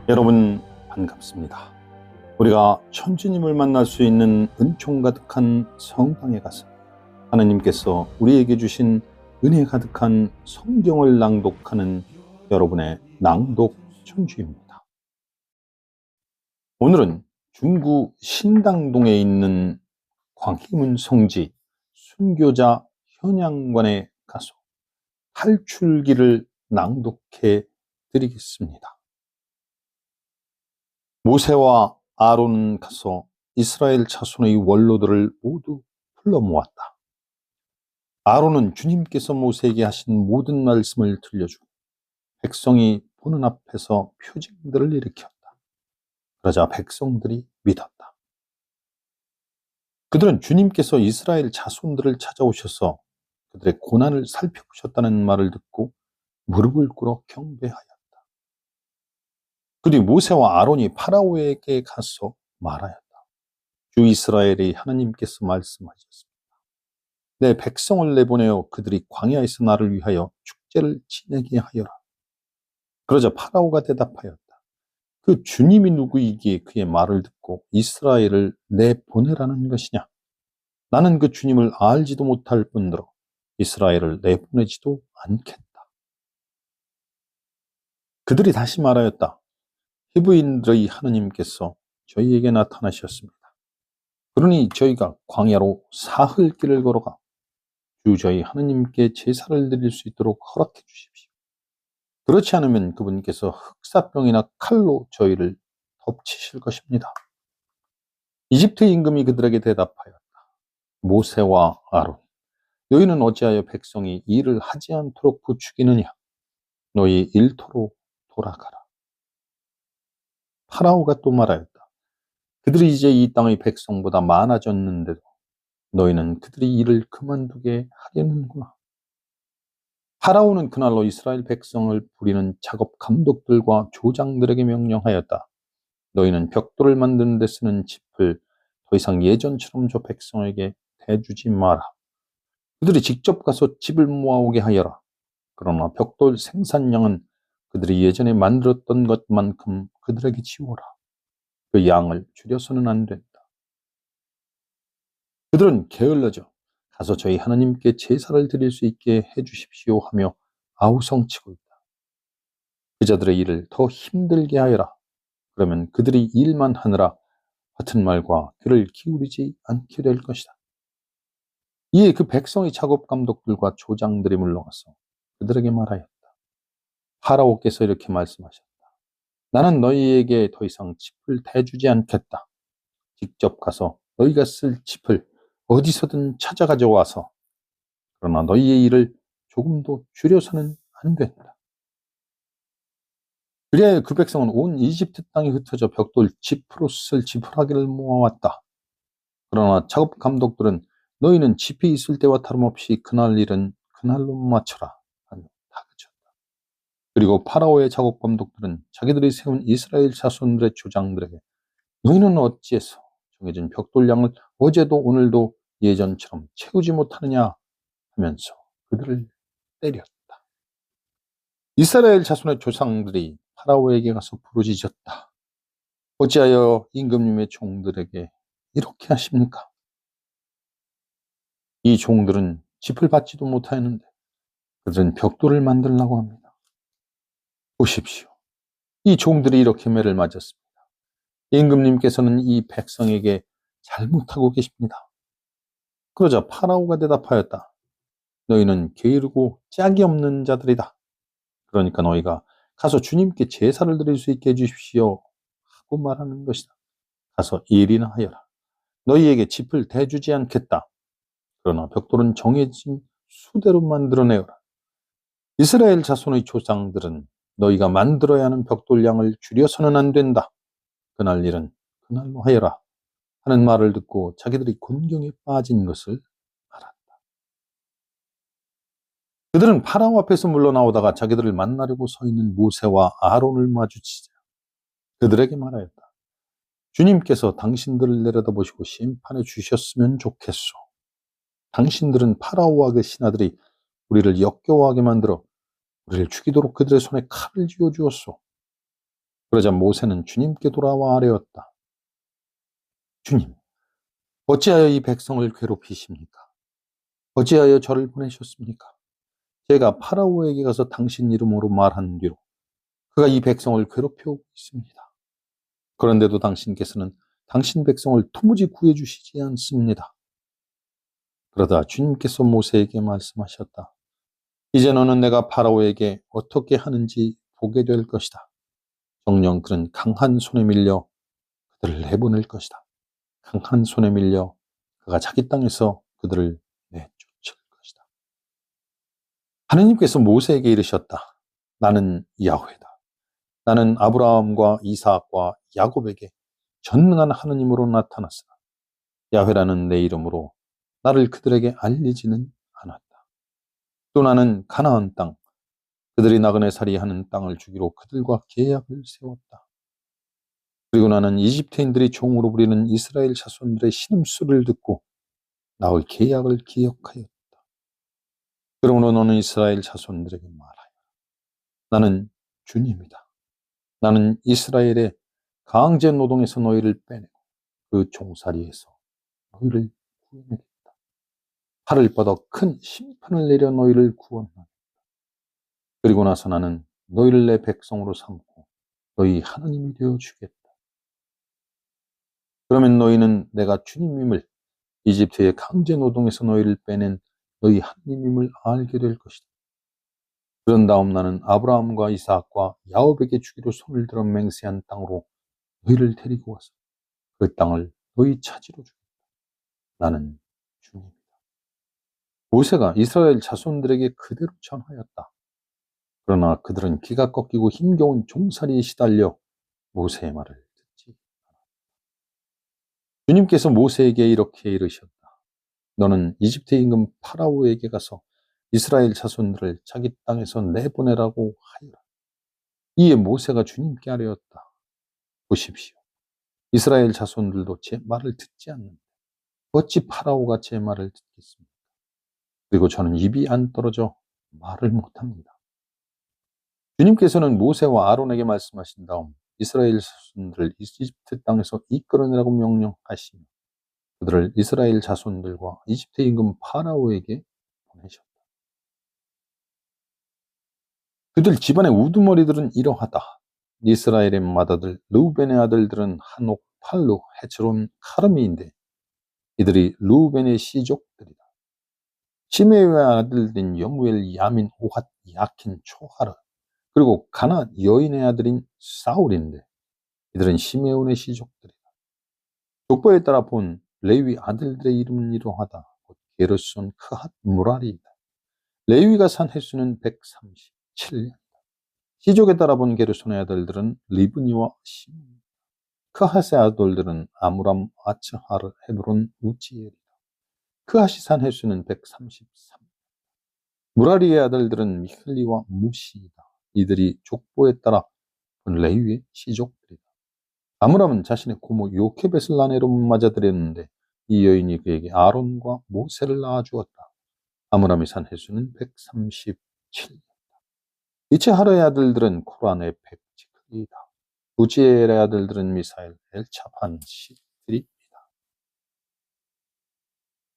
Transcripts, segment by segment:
여러분 반갑습니다. 우리가 천주님을 만날 수 있는 은총 가득한 성당에 가서 하나님께서 우리에게 주신 은혜 가득한 성경을 낭독하는 여러분의 낭독 천주입니다. 오늘은 중구 신당동에 있는 광희문 성지 순교자 현양관에 가서 탈출기를 낭독해 드리겠습니다. 모세와 아론은 가서 이스라엘 자손의 원로들을 모두 불러 모았다. 아론은 주님께서 모세에게 하신 모든 말씀을 들려주고 백성이 보는 앞에서 표징들을 일으켰다. 그러자 백성들이 믿었다. 그들은 주님께서 이스라엘 자손들을 찾아오셔서 그들의 고난을 살펴보셨다는 말을 듣고 무릎을 꿇어 경배하였다. 그 뒤 모세와 아론이 파라오에게 가서 말하였다. 주 이스라엘의 하나님께서 말씀하셨습니다. 내 백성을 내보내어 그들이 광야에서 나를 위하여 축제를 지내게 하여라. 그러자 파라오가 대답하였다. 그 주님이 누구이기에 그의 말을 듣고 이스라엘을 내보내라는 것이냐? 나는 그 주님을 알지도 못할 뿐더러 이스라엘을 내보내지도 않겠다. 그들이 다시 말하였다. 히브리인들의 하나님께서 저희에게 나타나셨습니다. 그러니 저희가 광야로 사흘 길을 걸어가 주 저희 하나님께 제사를 드릴 수 있도록 허락해 주십시오. 그렇지 않으면 그분께서 흑사병이나 칼로 저희를 덮치실 것입니다. 이집트 임금이 그들에게 대답하였다. 모세와 아론, 너희는 어찌하여 백성이 일을 하지 않도록 부추기느냐? 너희 일터로 돌아가라. 파라오가 또 말하였다. 그들이 이제 이 땅의 백성보다 많아졌는데도 너희는 그들이 일을 그만두게 하려는구나. 파라오는 그날로 이스라엘 백성을 부리는 작업 감독들과 조장들에게 명령하였다. 너희는 벽돌을 만드는 데 쓰는 짚을 더 이상 예전처럼 저 백성에게 대주지 마라. 그들이 직접 가서 짚을 모아오게 하여라. 그러나 벽돌 생산량은 그들이 예전에 만들었던 것만큼 그들에게 지워라. 그 양을 줄여서는 안 된다. 그들은 게을러져 가서 저희 하나님께 제사를 드릴 수 있게 해주십시오 하며 아우성치고 있다. 그자들의 일을 더 힘들게 하여라. 그러면 그들이 일만 하느라 같은 말과 귀를 기울이지 않게 될 것이다. 이에 그 백성의 작업 감독들과 조장들이 물러가서 그들에게 말하였다. 파라오께서 이렇게 말씀하셨다. 나는 너희에게 더 이상 짚을 대주지 않겠다. 직접 가서 너희가 쓸 짚을 어디서든 찾아 가져와서 그러나 너희의 일을 조금도 줄여서는 안 된다. 그리하여 그 백성은 온 이집트 땅에 흩어져 벽돌 짚으로 쓸 지푸라기를 모아왔다. 그러나 작업 감독들은 너희는 짚이 있을 때와 다름없이 그날 일은 그날로 마쳐라 하며 다그쳤다. 그리고 파라오의 작업 감독들은 자기들이 세운 이스라엘 자손들의 조장들에게 너희는 어찌해서 정해진 벽돌량을 어제도 오늘도 예전처럼 채우지 못하느냐 하면서 그들을 때렸다. 이스라엘 자손의 조상들이 파라오에게 가서 부르짖었다. 어찌하여 임금님의 종들에게 이렇게 하십니까? 이 종들은 짚을 받지도 못하였는데 그들은 벽돌을 만들려고 합니다. 보십시오. 이 종들이 이렇게 매를 맞았습니다. 임금님께서는 이 백성에게 잘못하고 계십니다. 그러자 파라오가 대답하였다. 너희는 게으르고 짝이 없는 자들이다. 그러니까 너희가 가서 주님께 제사를 드릴 수 있게 해주십시오 하고 말하는 것이다. 가서 일이나 하여라. 너희에게 짚을 대주지 않겠다. 그러나 벽돌은 정해진 수대로 만들어내어라. 이스라엘 자손의 조상들은 너희가 만들어야 하는 벽돌량을 줄여서는 안 된다. 그날 일은 그날로 하여라 하는 말을 듣고 자기들이 곤경에 빠진 것을 알았다. 그들은 파라오 앞에서 물러나오다가 자기들을 만나려고 서 있는 모세와 아론을 마주치자 그들에게 말하였다. 주님께서 당신들을 내려다보시고 심판해 주셨으면 좋겠소. 당신들은 파라오와 그 신하들이 우리를 역겨워하게 만들어 우리를 죽이도록 그들의 손에 칼을 쥐어주었소. 그러자 모세는 주님께 돌아와 아뢰었다. 주님, 어찌하여 이 백성을 괴롭히십니까? 어찌하여 저를 보내셨습니까? 제가 파라오에게 가서 당신 이름으로 말한 뒤로 그가 이 백성을 괴롭혀오고 있습니다. 그런데도 당신께서는 당신 백성을 도무지 구해주시지 않습니다. 그러다 주님께서 모세에게 말씀하셨다. 이제 너는 내가 파라오에게 어떻게 하는지 보게 될 것이다. 정녕 그는 강한 손에 밀려 그들을 내보낼 것이다. 강한 손에 밀려 그가 자기 땅에서 그들을 내쫓을 것이다. 하느님께서 모세에게 이르셨다. 나는 야훼다. 나는 아브라함과 이삭과 야곱에게 전능한 하느님으로 나타났으나 야훼라는 내 이름으로 나를 그들에게 알리지는 않았다. 또 나는 가나안 땅, 그들이 나그네살이 하는 땅을 주기로 그들과 계약을 세웠다. 그리고 나는 이집트인들이 종으로 부리는 이스라엘 자손들의 신음소리를 듣고 나의 계약을 기억하였다. 그러므로 너는 이스라엘 자손들에게 말하여 나는 주님이다. 나는 이스라엘의 강제 노동에서 너희를 빼내고 그 종살이에서 너희를 구해내겠다. 하늘 뻗어 큰 심판을 내려 너희를 구원하겠다. 그리고 나서 나는 너희를 내 백성으로 삼고 너희 하나님이 되어 주겠다. 그러면 너희는 내가 주님임을, 이집트의 강제 노동에서 너희를 빼낸 너희 하나님임을 알게 될 것이다. 그런 다음 나는 아브라함과 이삭과 야곱에게 주기로 손을 들어 맹세한 땅으로 너희를 데리고 와서 그 땅을 너희 차지로 주겠다. 나는 주님이다. 모세가 이스라엘 자손들에게 그대로 전하였다. 그러나 그들은 기가 꺾이고 힘겨운 종살이에 시달려 모세의 말을 듣지 않았다. 주님께서 모세에게 이렇게 이르셨다. 너는 이집트 임금 파라오에게 가서 이스라엘 자손들을 자기 땅에서 내보내라고 하여라. 이에 모세가 주님께 아뢰었다. 보십시오. 이스라엘 자손들도 제 말을 듣지 않는다. 어찌 파라오가 제 말을 듣겠습니까? 그리고 저는 입이 안 떨어져 말을 못합니다. 주님께서는 모세와 아론에게 말씀하신 다음 이스라엘 자손들을 이집트 땅에서 이끌어내라고 명령하시며 그들을 이스라엘 자손들과 이집트 임금 파라오에게 보내셨다. 그들 집안의 우두머리들은 이러하다. 이스라엘의 맏아들 르우벤의 아들들은 한옥, 팔루, 헤츠론, 카르미인데 이들이 르우벤의 시족들이다. 시메의 아들들인 여무엘, 야민, 오핫, 야킨, 초하르, 그리고 가나 여인의 아들인 사울인데 이들은 시메온의 시족들이다. 족보에 따라 본 레위 아들들의 이름은 이러하다. 게르손, 크핫, 무라리이다. 레위가 산 횟수는 137년. 시족에 따라 본 게르손의 아들들은 리브니와 시몬. 크핫의 아들들은 아므람, 아츠하르, 헤브론, 우지엘이다. 크핫이 산 횟수는 133. 무라리의 아들들은 미클리와 무시이다. 이들이 족보에 따라 본 레위의 시족들이다. 아므람은 자신의 고모 요케벳을 아내로 맞아들였는데 이 여인이 그에게 아론과 모세를 낳아주었다. 아므람이 산 횟수는 137. 이츠하르의 아들들은 코란의 백지크이다. 우지엘의 아들들은 미사엘, 엘차판, 시들이다.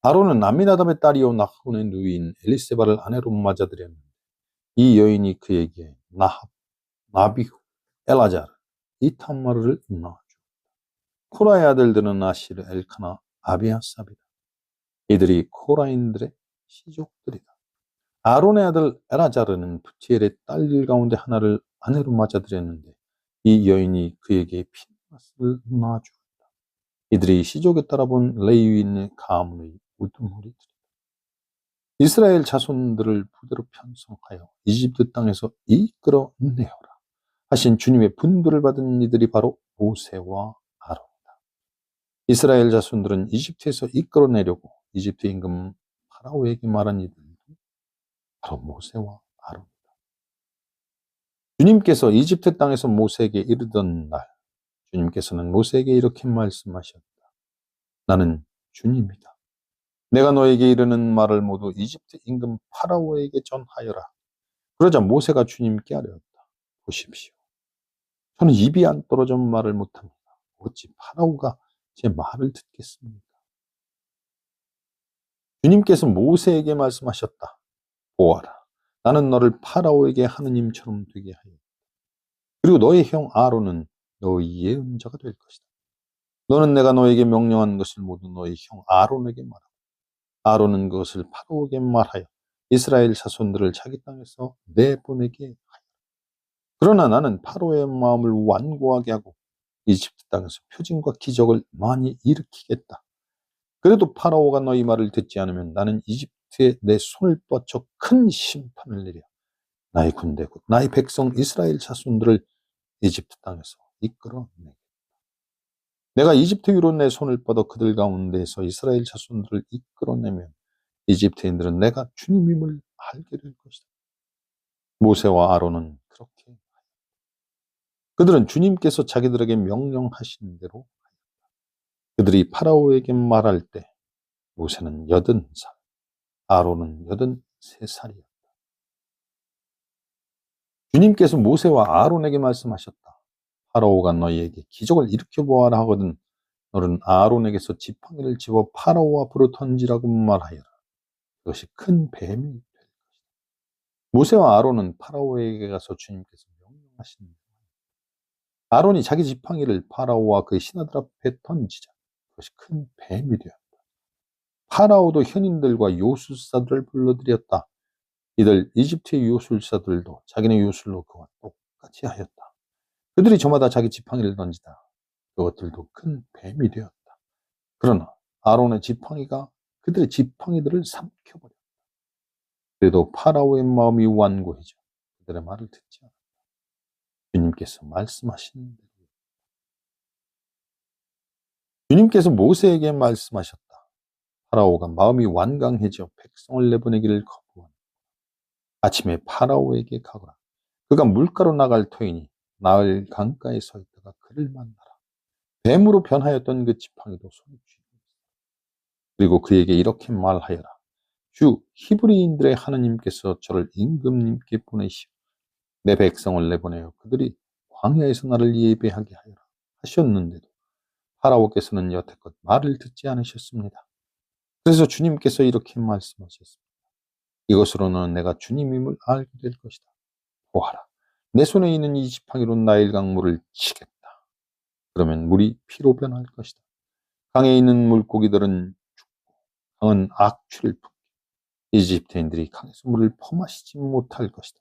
아론은 암미나답의 딸이요 나혼의 누이인 엘리세바를 아내로 맞아들였는데 이 여인이 그에게 나합, 나비후, 엘아자르, 이탐마르를 낳아주었다. 코라의 아들들은 아시르, 엘카나, 아비아삽이다. 이들이 코라인들의 시족들이다. 아론의 아들 엘아자르는 부티엘의 딸 가운데 하나를 아내로 맞아들였는데 이 여인이 그에게 피느하스를 낳아주었다. 이들이 시족에 따라 본 레위인의 가문의 우두머리들이다. 이스라엘 자손들을 부대로 편성하여 이집트 땅에서 이끌어내어라 하신 주님의 분부를 받은 이들이 바로 모세와 아론이다. 이스라엘 자손들은 이집트에서 이끌어내려고 이집트 임금 파라오에게 말한 이들도 바로 모세와 아론이다. 주님께서 이집트 땅에서 모세에게 이르던 날 주님께서는 모세에게 이렇게 말씀하셨다. 나는 주님이다. 내가 너에게 이르는 말을 모두 이집트 임금 파라오에게 전하여라. 그러자 모세가 주님께 아뢰었다. 보십시오. 저는 입이 안 떨어져 말을 못합니다. 어찌 파라오가 제 말을 듣겠습니까? 주님께서 모세에게 말씀하셨다. 보아라, 나는 너를 파라오에게 하느님처럼 되게 하여 그리고 너의 형 아론은 너의 예언자가 될 것이다. 너는 내가 너에게 명령한 것을 모두 너의 형 아론에게 말하고 아론은 그것을 파라오에게 말하여 이스라엘 자손들을 자기 땅에서 내보내게 하여 그러나 나는 파라오의 마음을 완고하게 하고 이집트 땅에서 표징과 기적을 많이 일으키겠다. 그래도 파라오가 너희 말을 듣지 않으면 나는 이집트에 내 손을 뻗쳐 큰 심판을 내려 나의 군대 곧 나의 백성 이스라엘 자손들을 이집트 땅에서 이끌어내겠다. 내가 이집트 위로 내 손을 뻗어 그들 가운데에서 이스라엘 자손들을 이끌어내면 이집트인들은 내가 주님임을 알게 될 것이다. 모세와 아론은 그렇게 그들은 주님께서 자기들에게 명령하신 대로 그들이 파라오에게 말할 때 모세는 80살, 아론은 83살이었다. 주님께서 모세와 아론에게 말씀하셨다. 파라오가 너희에게 기적을 일으켜 보아라 하거든 너는 아론에게서 지팡이를 집어 파라오 앞으로 던지라고 말하여라. 그것이 큰 뱀이 될 것이다. 모세와 아론은 파라오에게 가서 주님께서 명령하신 대로 아론이 자기 지팡이를 파라오와 그의 신하들 앞에 던지자 그것이 큰 뱀이 되었다. 파라오도 현인들과 요술사들을 불러들였다. 이들 이집트의 요술사들도 자기네 요술로 그와 똑같이 하였다. 그들이 저마다 자기 지팡이를 던지다 그것들도 큰 뱀이 되었다. 그러나 아론의 지팡이가 그들의 지팡이들을 삼켜버렸다. 그래도 파라오의 마음이 완고해져 그들의 말을 듣지 않았다. 주님께서 말씀하신 대로 주님께서 모세에게 말씀하셨다. 파라오가 마음이 완강해져 백성을 내보내기를 거부하니 아침에 파라오에게 가거라. 그가 물가로 나갈 터이니 나을 강가에 서 있다가 그를 만나라. 뱀으로 변하였던 그 지팡이도 손에 쥐고 그리고 그에게 이렇게 말하여라. 주 히브리인들의 하나님께서 저를 임금님께 보내시오. 내 백성을 내보내어 그들이 광야에서 나를 예배하게 하여라 하셨는데도 파라오께서는 여태껏 말을 듣지 않으셨습니다. 그래서 주님께서 이렇게 말씀하셨습니다. 이것으로는 내가 주님임을 알게 될 것이다. 보아라, 내 손에 있는 이 지팡이로 나일 강물을 치겠다. 그러면 물이 피로 변할 것이다. 강에 있는 물고기들은 죽고 강은 악취를 품고 이집트인들이 강에서 물을 퍼마시지 못할 것이다.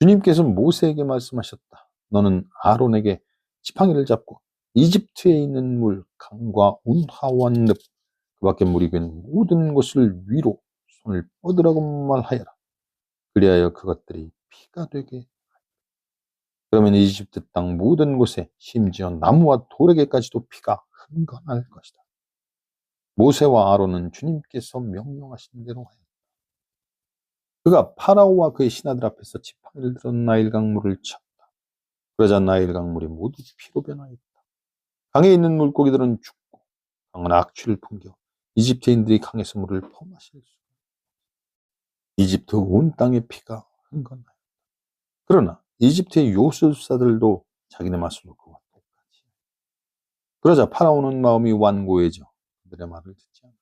주님께서 모세에게 말씀하셨다. 너는 아론에게 지팡이를 잡고 이집트에 있는 물, 강과 운하와 늪, 그 밖에 물이 밴 모든 곳을 위로 손을 뻗으라고 말하여라. 그리하여 그것들이 피가 되게 그러면 이집트 땅 모든 곳에 심지어 나무와 돌에게까지도 피가 흥건할 것이다. 모세와 아론은 주님께서 명령하신 대로 하였다. 그가 파라오와 그의 신하들 앞에서 지팡이를 들어 나일 강물을 쳤다. 그러자 나일 강물이 모두 피로 변하였다. 강에 있는 물고기들은 죽고 강은 악취를 풍겨 이집트인들이 강에서 물을 퍼마실 수 이집트 온 땅의 피가 흥건하였다. 그러나 이집트의 요술사들도 자기네 맛으로 그와 똑같이 그러자 파라오는 마음이 완고해져 그들의 말을 듣지 않았다.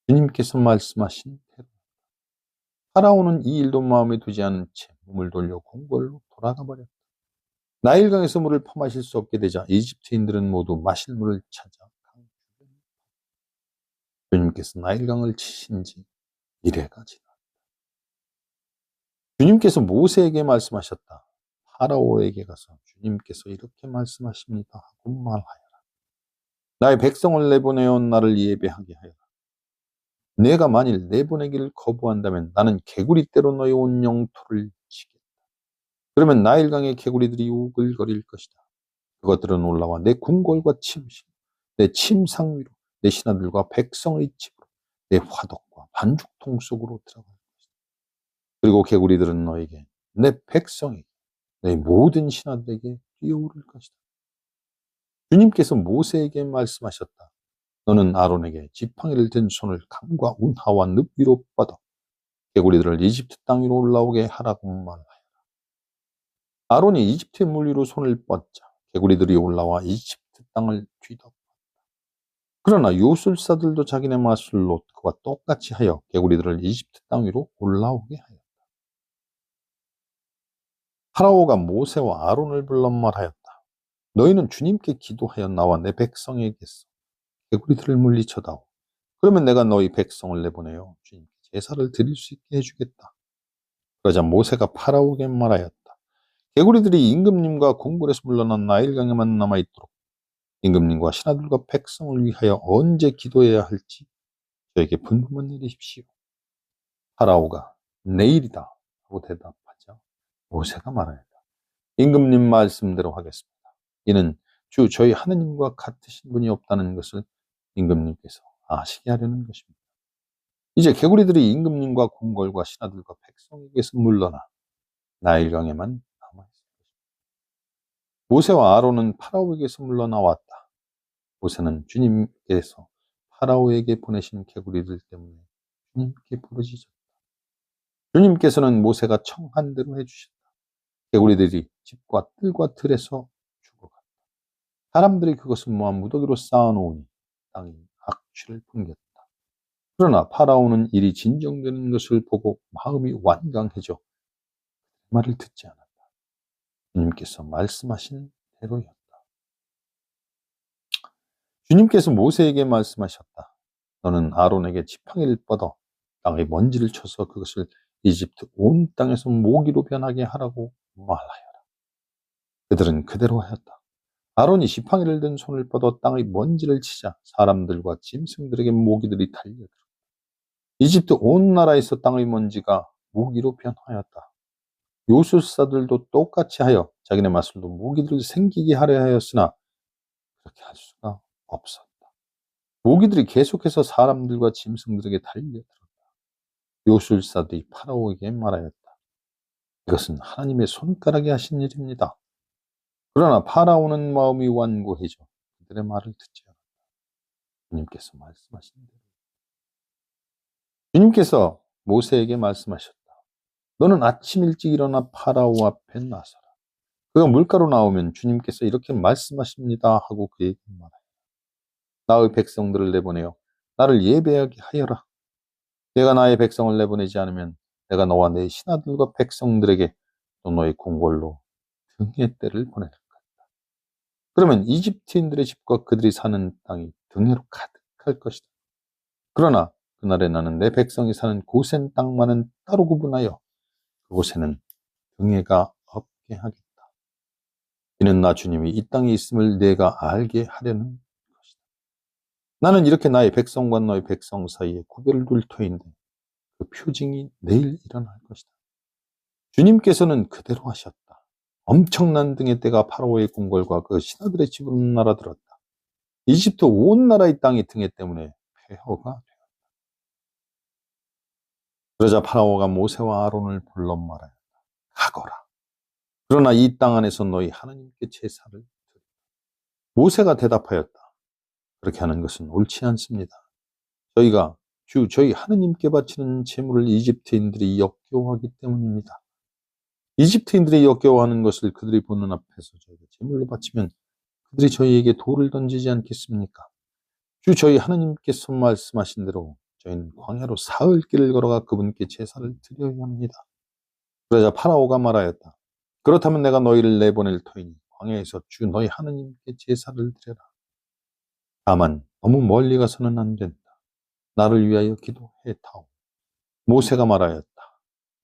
주님께서 말씀하신 대로 파라오는 이 일도 마음에 두지 않은 채 몸을 돌려 궁궐로 돌아가 버렸다. 나일강에서 물을 퍼마실 수 없게 되자 이집트인들은 모두 마실 물을 찾아 강 주변에 주님께서 나일강을 치신 지 이래가 지났다. 주님께서 모세에게 말씀하셨다. 파라오에게 가서 주님께서 이렇게 말씀하십니다 하고 말하여라. 나의 백성을 내보내어 나를 예배하게 하여라. 내가 만일 내보내기를 거부한다면 나는 개구리떼로 너의 온 영토를 치겠다. 그러면 나일강의 개구리들이 우글거릴 것이다. 그것들은 올라와 내 궁궐과 침실, 내 침상 위로, 내 신하들과 백성의 집으로, 내 화덕과 반죽통 속으로 들어갈 것이다. 그리고 개구리들은 너에게, 내 백성에게, 내 모든 신하들에게 뛰어오를 것이다. 주님께서 모세에게 말씀하셨다. 너는 아론에게 지팡이를 든 손을 강과 운하와 늪 위로 뻗어 개구리들을 이집트 땅 위로 올라오게 하라고 말하여라. 아론이 이집트의 물위로 손을 뻗자 개구리들이 올라와 이집트 땅을 뒤덮었다. 그러나 요술사들도 자기네 마술로 그와 똑같이 하여 개구리들을 이집트 땅 위로 올라오게 하였다. 파라오가 모세와 아론을 불러 말하였다. 너희는 주님께 기도하여 나와 내 백성에게서 개구리들을 물리쳐다오. 그러면 내가 너희 백성을 내보내어 주님께 제사를 드릴 수 있게 해주겠다. 그러자 모세가 파라오에게 말하였다. 개구리들이 임금님과 궁궐에서 물러난 나일강에만 남아있도록 임금님과 신하들과 백성을 위하여 언제 기도해야 할지 저에게 분부만 내리십시오. 파라오가 내일이다 하고 대답하자 모세가 말하였다. 임금님 말씀대로 하겠습니다. 이는 주 저희 하느님과 같으신 분이 없다는 것을 임금님께서 아시게 하려는 것입니다. 이제 개구리들이 임금님과 궁궐과 신하들과 백성에게서 물러나 나일강에만 남아있습니다. 모세와 아론은 파라오에게서 물러나왔다. 모세는 주님께서 파라오에게 보내신 개구리들 때문에 주님께 부르짖었다. 주님께서는 모세가 청한 대로 해주셨다. 개구리들이 집과 뜰과 들에서 죽어갔다. 사람들이 그것을 모아 무더기로 쌓아놓으니 땅이 악취를 풍겼다. 그러나 파라오는 일이 진정되는 것을 보고 마음이 완강해져 말을 듣지 않았다. 주님께서 말씀하신 대로였다. 주님께서 모세에게 말씀하셨다. 너는 아론에게 지팡이를 뻗어 땅에 먼지를 쳐서 그것을 이집트 온 땅에서 모기로 변하게 하라고 말하여라. 그들은 그대로 하였다. 아론이 지팡이를 든 손을 뻗어 땅의 먼지를 치자 사람들과 짐승들에게 모기들이 달려들었다. 이집트 온 나라에서 땅의 먼지가 모기로 변하였다. 요술사들도 똑같이 하여 자기네 마술로 모기들을 생기게 하려 하였으나 그렇게 할 수가 없었다. 모기들이 계속해서 사람들과 짐승들에게 달려들었다. 요술사들이 파라오에게 말하였다. 이것은 하나님의 손가락이 하신 일입니다. 그러나 파라오는 마음이 완고해져 그들의 말을 듣지 않았다. 주님께서 말씀하신 대로. 주님께서 모세에게 말씀하셨다. 너는 아침 일찍 일어나 파라오 앞에 나서라. 그가 물가로 나오면 주님께서 이렇게 말씀하십니다 하고 그에게 말하여 나의 백성들을 내보내어 나를 예배하게 하여라. 내가 나의 백성을 내보내지 않으면 내가 너와 내 신하들과 백성들에게 또 너의 궁궐로 등의 때를 보낼 것이다. 그러면 이집트인들의 집과 그들이 사는 땅이 등해로 가득할 것이다. 그러나 그날에 나는 내 백성이 사는 고센 땅만은 따로 구분하여 그곳에는 등해가 없게 하겠다. 이는 나 주님이 이 땅에 있음을 내가 알게 하려는 것이다. 나는 이렇게 나의 백성과 너의 백성 사이에 구별을 둘 터인데 그 표징이 내일 일어날 것이다. 주님께서는 그대로 하셨다. 엄청난 등의 때가 파라오의 궁궐과 그 신하들의 집으로 날아들었다. 이집트 온 나라의 땅이 등해 때문에 폐허가 되었다. 그러자 파라오가 모세와 아론을 불러 말하였다. 가거라. 그러나 이 땅 안에서 너희 하나님께 제사를 드리라. 모세가 대답하였다. 그렇게 하는 것은 옳지 않습니다. 저희가 저희 하느님께 바치는 제물을 이집트인들이 역겨워하기 때문입니다. 이집트인들이 역겨워하는 것을 그들이 보는 앞에서 저희가 제물로 바치면 그들이 저희에게 돌을 던지지 않겠습니까? 저희 하느님께서 말씀하신 대로 저희는 광야로 사흘 길을 걸어가 그분께 제사를 드려야 합니다. 그러자 파라오가 말하였다. 그렇다면 내가 너희를 내보낼 터이니 광야에서 주 너희 하느님께 제사를 드려라. 다만 너무 멀리 가서는 안 된다. 나를 위하여 기도해 타오. 모세가 말하였다.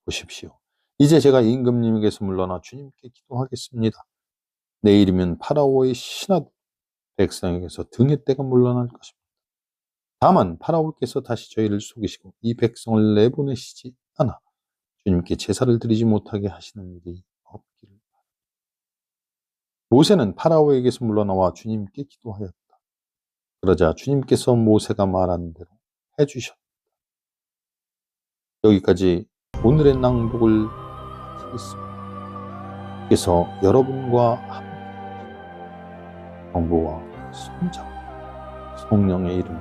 보십시오. 이제 제가 임금님에게서 물러나 주님께 기도하겠습니다. 내일이면 파라오의 신하 백성에게서 등의 때가 물러날 것입니다. 다만 파라오께서 다시 저희를 속이시고 이 백성을 내보내시지 않아 주님께 제사를 드리지 못하게 하시는 일이 없기를 바랍니다. 모세는 파라오에게서 물러나와 주님께 기도하였다. 그러자 주님께서 모세가 말한 대로 해주셨다. 여기까지 오늘의 낭독을 마치겠습니다. 그래서 여러분과 함께 정부와 성장, 성령의 이름